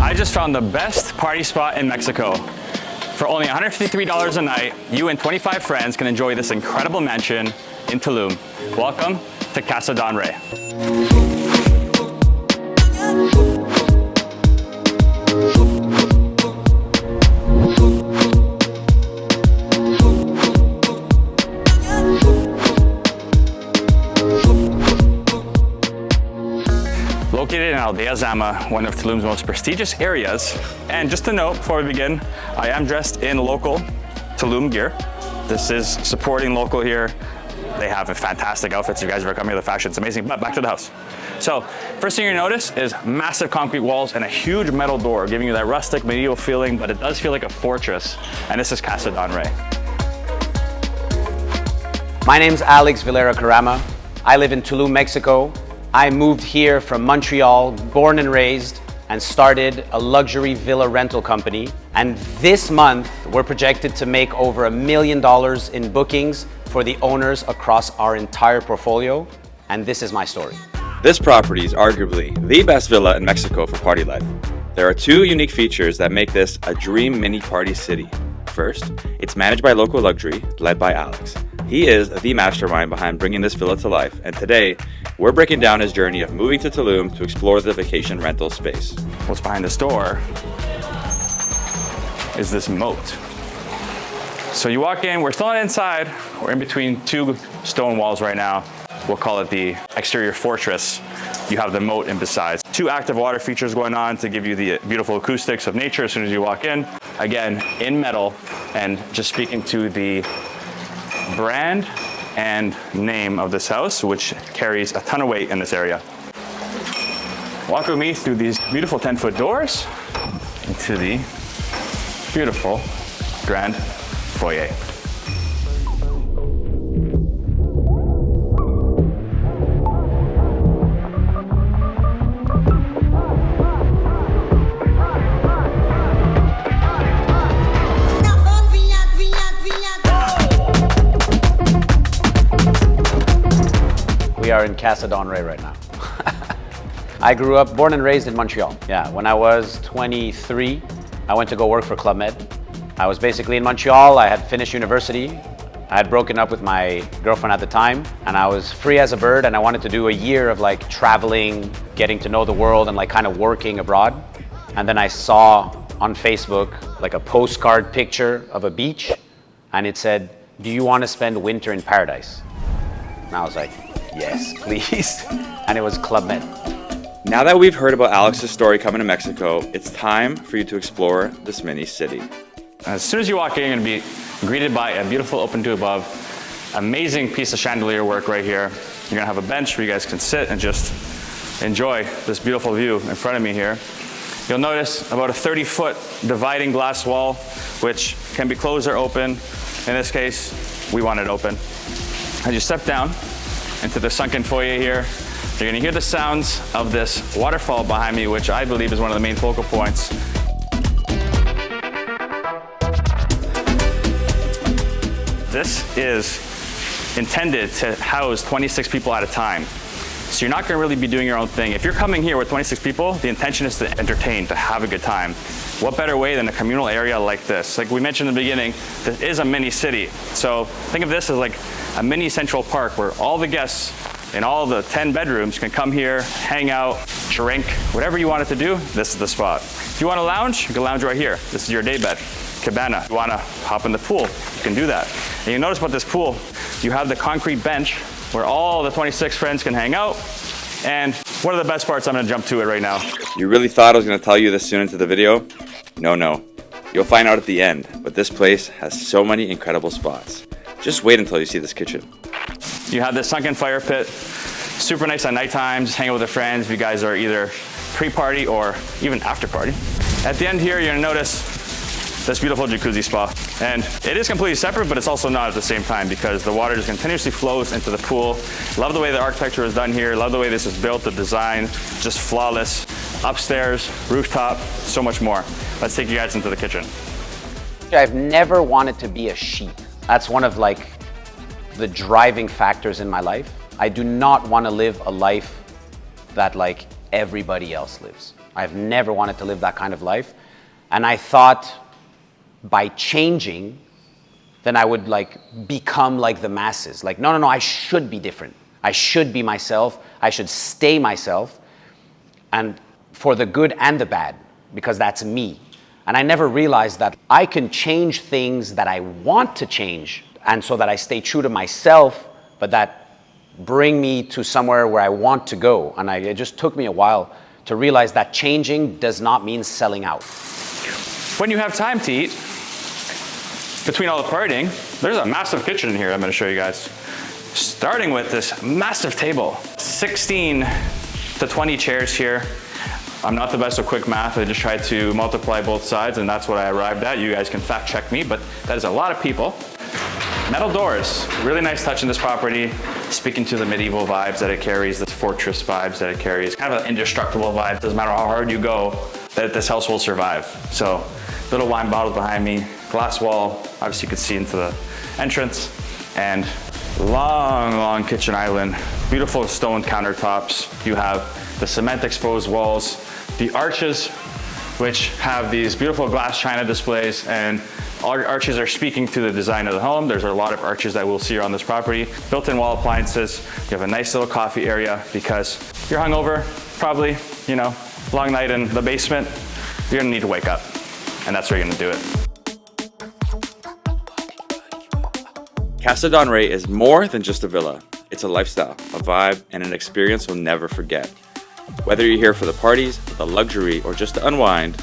I just found the best party spot in Mexico. For only $153 a night, you and 25 friends can enjoy this incredible mansion in Tulum. Welcome to Casa Don Rey. Located in Aldea Zama, one of Tulum's most prestigious areas. And just a note before we begin, I am dressed in local Tulum gear. This is supporting local here. They have fantastic outfits. If you guys ever come here, the fashion's amazing. But back to the house. So first thing you notice is massive concrete walls and a huge metal door, giving you that rustic medieval feeling, but it does feel like a fortress. And this is Casa Don Rey. My name's Alex Valera Corrama. I live in Tulum, Mexico. I moved here from Montreal, born and raised, and started a luxury villa rental company. And this month, we're projected to make over $1 million in bookings for the owners across our entire portfolio. And this is my story. This property is arguably the best villa in Mexico for party life. There are two unique features that make this a dream mini party city. First, it's managed by local luxury, led by Alex. He is the mastermind behind bringing this villa to life, and today, we're breaking down his journey of moving to Tulum to explore the vacation rental space. What's behind this door is this moat. So you walk in, we're still not inside, we're in between two stone walls right now. We'll call it the exterior fortress. You have the moat in besides. Two active water features going on to give you the beautiful acoustics of nature as soon as you walk in. Again, in metal, and just speaking to the brand and name of this house, which carries a ton of weight in this area. Walk with me through these beautiful 10-foot doors into the beautiful grand foyer. We are in Casa Don Rey right now. I grew up, born and raised in Montreal. Yeah, when I was 23, I went to go work for Club Med. I was basically in Montreal. I had finished university. I had broken up with my girlfriend at the time, and I was free as a bird, and I wanted to do a year of like traveling, getting to know the world, and like kind of working abroad. And then I saw on Facebook like a postcard picture of a beach, and it said, "Do you want to spend winter in paradise?" And I was like, yes, please. And it was Club Med. Now that we've heard about Alex's story coming to Mexico, it's time for you to explore this mini city. As soon as you walk in, you're gonna be greeted by a beautiful open to above, amazing piece of chandelier work right here. You're gonna have a bench where you guys can sit and just enjoy this beautiful view in front of me here. You'll notice about a 30-foot dividing glass wall, which can be closed or open. In this case, we want it open. As you step down into the sunken foyer here, you're gonna hear the sounds of this waterfall behind me, which I believe is one of the main focal points. This is intended to house 26 people at a time. So you're not gonna really be doing your own thing. If you're coming here with 26 people, the intention is to entertain, to have a good time. What better way than a communal area like this? Like we mentioned in the beginning, this is a mini city. So think of this as like a mini Central Park where all the guests in all the 10 bedrooms can come here, hang out, drink, whatever you want it to do, this is the spot. If you want to lounge, you can lounge right here. This is your day bed, cabana. If you want to hop in the pool, you can do that. And you notice about this pool, you have the concrete bench where all the 26 friends can hang out. And one of the best parts, I'm gonna jump to it right now. You really thought I was gonna tell you this soon into the video? No. You'll find out at the end, but this place has so many incredible spots. Just wait until you see this kitchen. You have this sunken fire pit, super nice at nighttime, just hang out with your friends if you guys are either pre-party or even after party. At the end here, you're gonna notice this beautiful jacuzzi spa. And it is completely separate, but it's also not at the same time because the water just continuously flows into the pool. Love the way the architecture is done here. Love the way this is built, the design, just flawless. Upstairs, rooftop, so much more. Let's take you guys into the kitchen. I've never wanted to be a sheep. That's one of like the driving factors in my life. I do not want to live a life that like everybody else lives. I've never wanted to live that kind of life. And I thought by changing, then I would like become like the masses. Like, no, I should be different. I should be myself. I should stay myself. And for the good and the bad, because that's me. And I never realized that I can change things that I want to change, and so that I stay true to myself, but that bring me to somewhere where I want to go. And it just took me a while to realize that changing does not mean selling out. When you have time to eat, between all the partying, there's a massive kitchen in here I'm gonna show you guys. Starting with this massive table, 16 to 20 chairs here. I'm not the best with quick math. I just tried to multiply both sides, and that's what I arrived at. You guys can fact check me, but that is a lot of people. Metal doors, really nice touch in this property, speaking to the medieval vibes that it carries, this fortress vibes that it carries, kind of an indestructible vibe. Doesn't matter how hard you go, that this house will survive. So, little wine bottles behind me, glass wall, obviously you can see into the entrance, and long kitchen island, beautiful stone countertops. You have the cement exposed walls, the arches, which have these beautiful glass china displays, and all your arches are speaking to the design of the home. There's a lot of arches that we'll see around this property. Built-in wall appliances. You have a nice little coffee area because you're hungover, probably, long night in the basement. You're gonna need to wake up, and that's where you're gonna do it. Casa Don Rey is more than just a villa. It's a lifestyle, a vibe, and an experience you'll never forget. Whether you're here for the parties, the luxury, or just to unwind,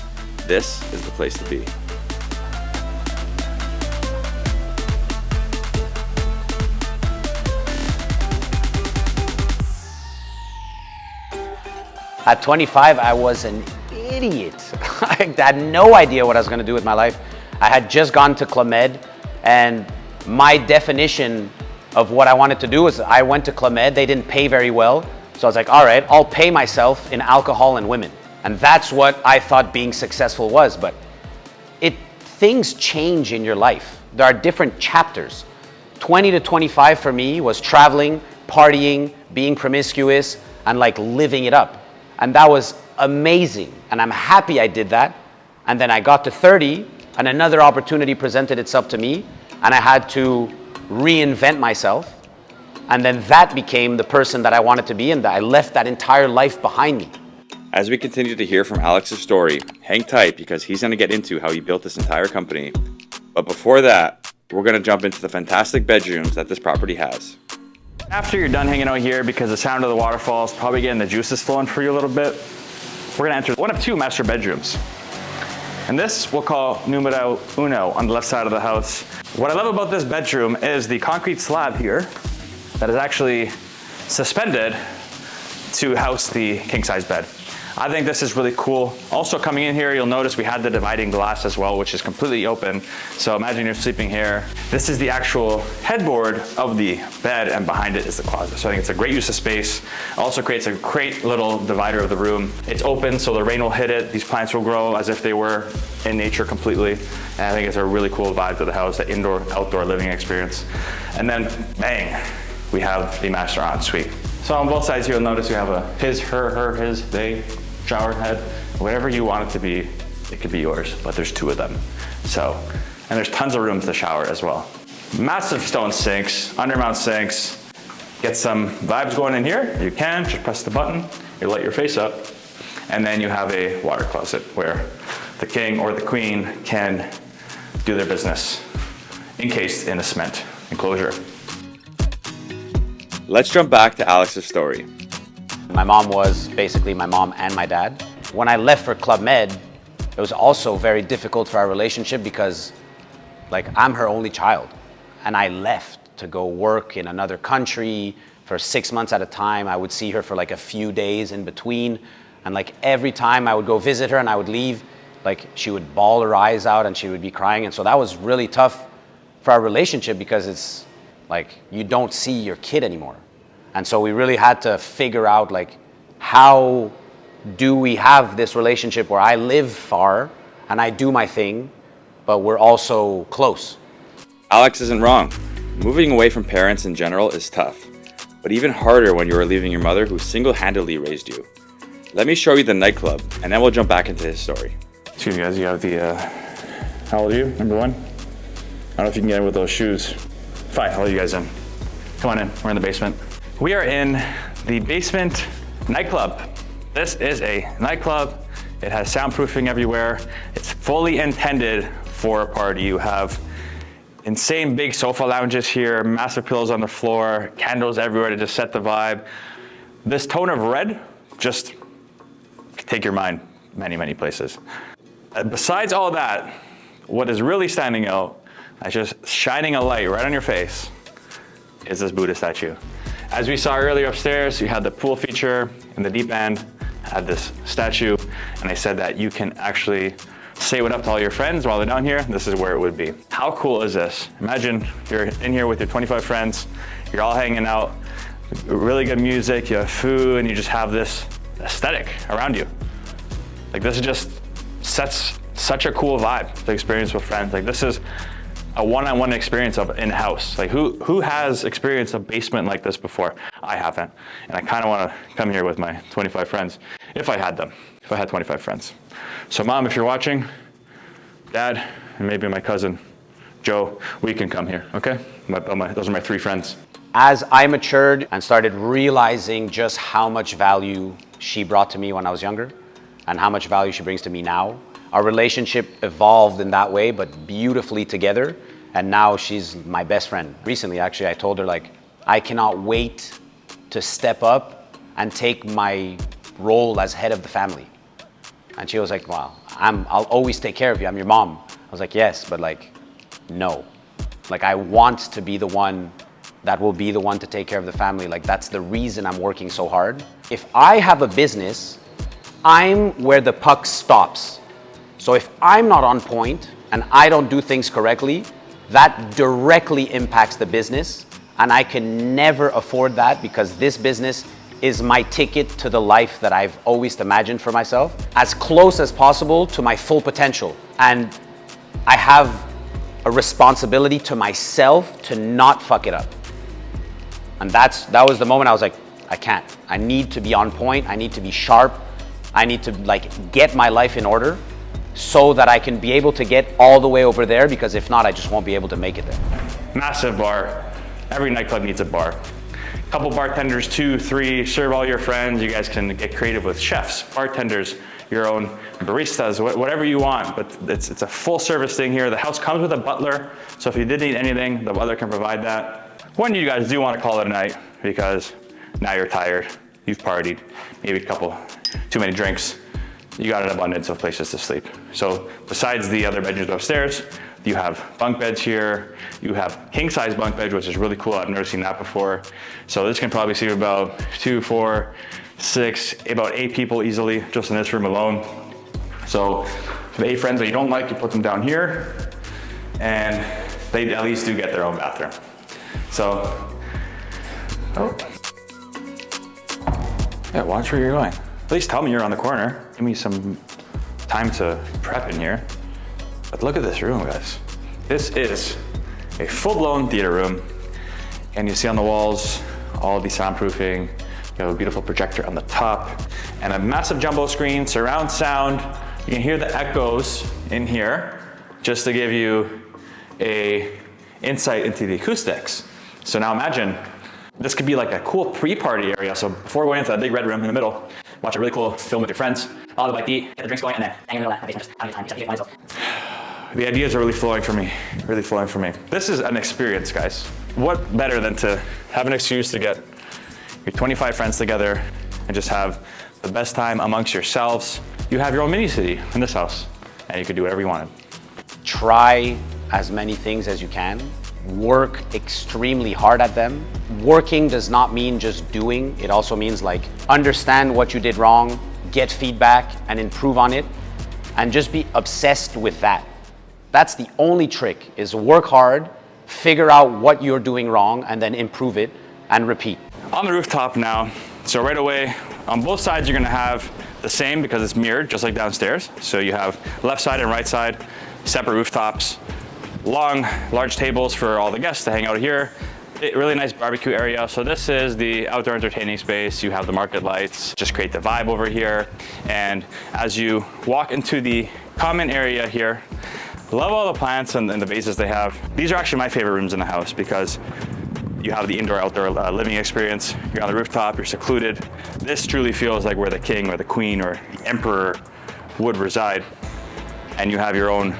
this is the place to be. At 25, I was an idiot. I had no idea what I was gonna do with my life. I had just gone to Club Med, and my definition of what I wanted to do was I went to Club Med. They didn't pay very well. So I was like, all right, I'll pay myself in alcohol and women. And that's what I thought being successful was. But things change in your life. There are different chapters. 20 to 25 for me was traveling, partying, being promiscuous, and like living it up. And that was amazing. And I'm happy I did that. And then I got to 30 and another opportunity presented itself to me, and I had to reinvent myself. And then that became the person that I wanted to be, and that I left that entire life behind me. As we continue to hear from Alex's story, hang tight because he's going to get into how he built this entire company. But before that, we're going to jump into the fantastic bedrooms that this property has. After you're done hanging out here, because the sound of the waterfalls probably getting the juices flowing for you a little bit, we're gonna enter one of two master bedrooms. And this we'll call numero uno on the left side of the house. What I love about this bedroom is the concrete slab here that is actually suspended to house the king-size bed. I think this is really cool. Also coming in here, you'll notice we had the dividing glass as well, which is completely open. So imagine you're sleeping here. This is the actual headboard of the bed, and behind it is the closet. So I think it's a great use of space. Also creates a great little divider of the room. It's open, so the rain will hit it. These plants will grow as if they were in nature completely. And I think it's a really cool vibe to the house, the indoor-outdoor living experience. And then, bang, we have the master ensuite. So on both sides, you'll notice you have a his, her, his, they, shower head, whatever you want it to be, it could be yours, but there's two of them. So, and there's tons of room to shower as well. Massive stone sinks, undermount sinks. Get some vibes going in here. You can, just press the button, you light your face up, and then you have a water closet where the king or the queen can do their business, encased in a cement enclosure. Let's jump back to Alex's story. My mom was basically my mom and my dad. When I left for Club Med, it was also very difficult for our relationship because I'm her only child. And I left to go work in another country for 6 months at a time. I would see her for a few days in between. And every time I would go visit her and I would leave, she would bawl her eyes out and she would be crying. And so that was really tough for our relationship because it's you don't see your kid anymore. And so we really had to figure out how do we have this relationship where I live far and I do my thing, but we're also close. Alex isn't wrong. Moving away from parents in general is tough, but even harder when you are leaving your mother who single-handedly raised you. Let me show you the nightclub, and then we'll jump back into his story. Excuse me, guys. You have the. How old are you? Number one. I don't know if you can get in with those shoes. Fine, I'll let you guys in. Come on in. We're in the basement. We are in the basement nightclub. This is a nightclub. It has soundproofing everywhere. It's fully intended for a party. You have insane big sofa lounges here, massive pillows on the floor, candles everywhere to just set the vibe. This tone of red just take your mind many, many places. Besides all that, what is really standing out, as just shining a light right on your face, is this Buddha statue. As we saw earlier upstairs, you had the pool feature in the deep end, had this statue, and they said that you can actually say what up to all your friends while they're down here. This is where it would be. How cool is this? Imagine you're in here with your 25 friends, you're all hanging out, really good music, you have food, and you just have this aesthetic around you. Like this just sets such a cool vibe to experience with friends. Like this is a one-on-one experience of in-house. Like who has experienced a basement like this before? I haven't. And I kind of want to come here with my 25 friends, if I had them, if I had 25 friends. So Mom, if you're watching, Dad, and maybe my cousin, Joe, we can come here, okay? Those are my 3 friends. As I matured and started realizing just how much value she brought to me when I was younger and how much value she brings to me now, our relationship evolved in that way, but beautifully together. And now she's my best friend. Recently, actually, I told her, like, I cannot wait to step up and take my role as head of the family. And she was like, well, I'll always take care of you. I'm your mom. I was like, yes, but like, no. Like, I want to be the one that will be the one to take care of the family. Like, that's the reason I'm working so hard. If I have a business, I'm where the puck stops. So if I'm not on point and I don't do things correctly, that directly impacts the business. And I can never afford that because this business is my ticket to the life that I've always imagined for myself, as close as possible to my full potential. And I have a responsibility to myself to not fuck it up. And that was the moment I was like, I can't. I need to be on point. I need to be sharp. I need to like get my life in order so that I can be able to get all the way over there, because if not, I just won't be able to make it there. Massive bar. Every nightclub needs a bar. Couple bartenders, 2, 3, serve all your friends. You guys can get creative with chefs, bartenders, your own baristas, whatever you want, but it's a full service thing here. The house comes with a butler, so if you did need anything, the butler can provide that. When you guys do want to call it a night, because now you're tired, you've partied, maybe a couple too many drinks, you got an abundance of places to sleep. So besides the other bedrooms upstairs, you have bunk beds here. You have king size bunk beds, which is really cool. I've never seen that before. So this can probably seat about 2, 4, 6, about 8 people easily, just in this room alone. So if you have 8 friends that you don't like, you put them down here, and they at least do get their own bathroom. So, yeah, watch where you're going. At least tell me you're on the corner. Give me some time to prep in here. But look at this room, guys. This is a full-blown theater room. And you see on the walls, all the soundproofing. You have a beautiful projector on the top and a massive jumbo screen, surround sound. You can hear the echoes in here, just to give you a insight into the acoustics. So now imagine, this could be like a cool pre-party area. So before going into that big red room in the middle, watch a really cool film with your friends, all the bite to eat, get the drinks going, and then hang in the middle of that basement, just have a good time. The ideas are really flowing for me, really flowing for me. This is an experience, guys. What better than to have an excuse to get your 25 friends together and just have the best time amongst yourselves. You have your own mini city in this house, and you can do whatever you wanted. Try as many things as you can. Work extremely hard at them. Working does not mean just doing. It also means like understand what you did wrong, get feedback and improve on it, and just be obsessed with that. That's the only trick, is work hard, figure out what you're doing wrong, and then improve it and repeat. On the rooftop now, so right away, on both sides you're gonna have the same because it's mirrored, just like downstairs. So you have left side and right side, separate rooftops, long, large tables for all the guests to hang out here. Really nice barbecue area. So this is the outdoor entertaining space. You have the market lights, just create the vibe over here. And as you walk into the common area here, love all the plants and the vases they have. These are actually my favorite rooms in the house because you have the indoor-outdoor living experience. You're on the rooftop, you're secluded. This truly feels like where the king or the queen or the emperor would reside. And you have your own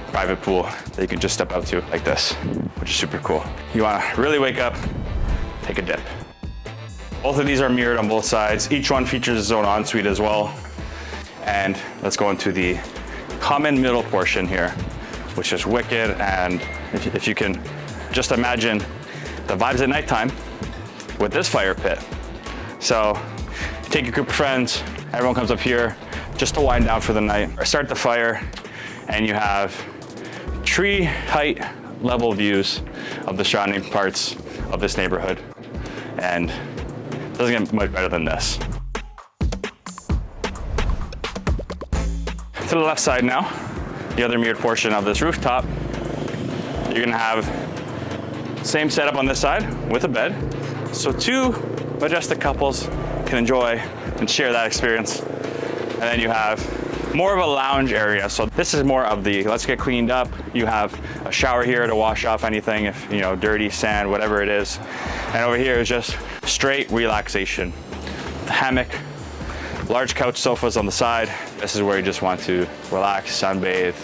private pool that you can just step out to like this, which is super cool. You wanna really wake up, take a dip. Both of these are mirrored on both sides. Each one features its own ensuite as well. And let's go into the common middle portion here, which is wicked. And if you can just imagine the vibes at nighttime with this fire pit. So you take your group of friends, everyone comes up here just to wind down for the night, or start the fire, and you have tree height level views of the surrounding parts of this neighborhood. And it doesn't get much better than this. To the left side now, the other mirrored portion of this rooftop, you're gonna have same setup on this side with a bed. So two majestic couples can enjoy and share that experience. And then you have more of a lounge area. So this is more of the, let's get cleaned up. You have a shower here to wash off anything, if you know, dirty, sand, whatever it is. And over here is just straight relaxation. The hammock, large couch sofas on the side. This is where you just want to relax, sunbathe,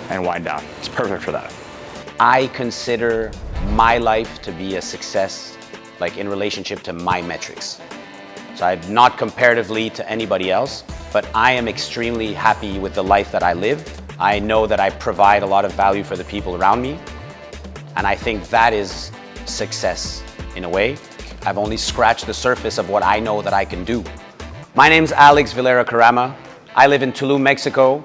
and wind down. It's perfect for that. I consider my life to be a success, like in relationship to my metrics. So I'm not comparatively to anybody else, but I am extremely happy with the life that I live. I know that I provide a lot of value for the people around me. And I think that is success in a way. I've only scratched the surface of what I know that I can do. My name's Alex Valera Corrama. I live in Tulum, Mexico,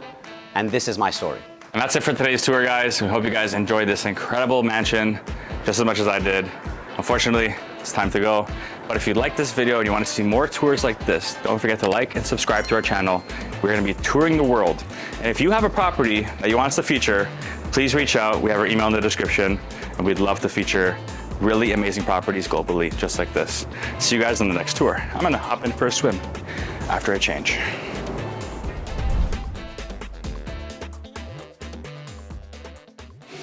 and this is my story. And that's it for today's tour, guys. We hope you guys enjoyed this incredible mansion just as much as I did. Unfortunately, it's time to go. But if you like this video and you want to see more tours like this, don't forget to like and subscribe to our channel. We're going to be touring the world. And if you have a property that you want us to feature, please reach out. We have our email in the description, and we'd love to feature really amazing properties globally, just like this. See you guys on the next tour. I'm going to hop in for a swim after I change.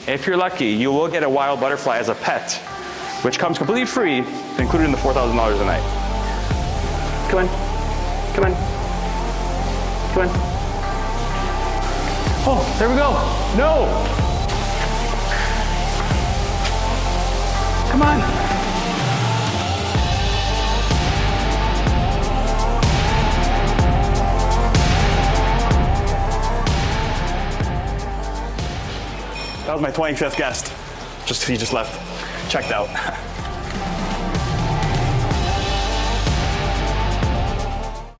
If you're lucky, you will get a wild butterfly as a pet, which comes completely free, included in the $4,000 a night. Come on, come on, come on. Oh, there we go. No! Come on. That was my 25th guest. He just left. Checked out.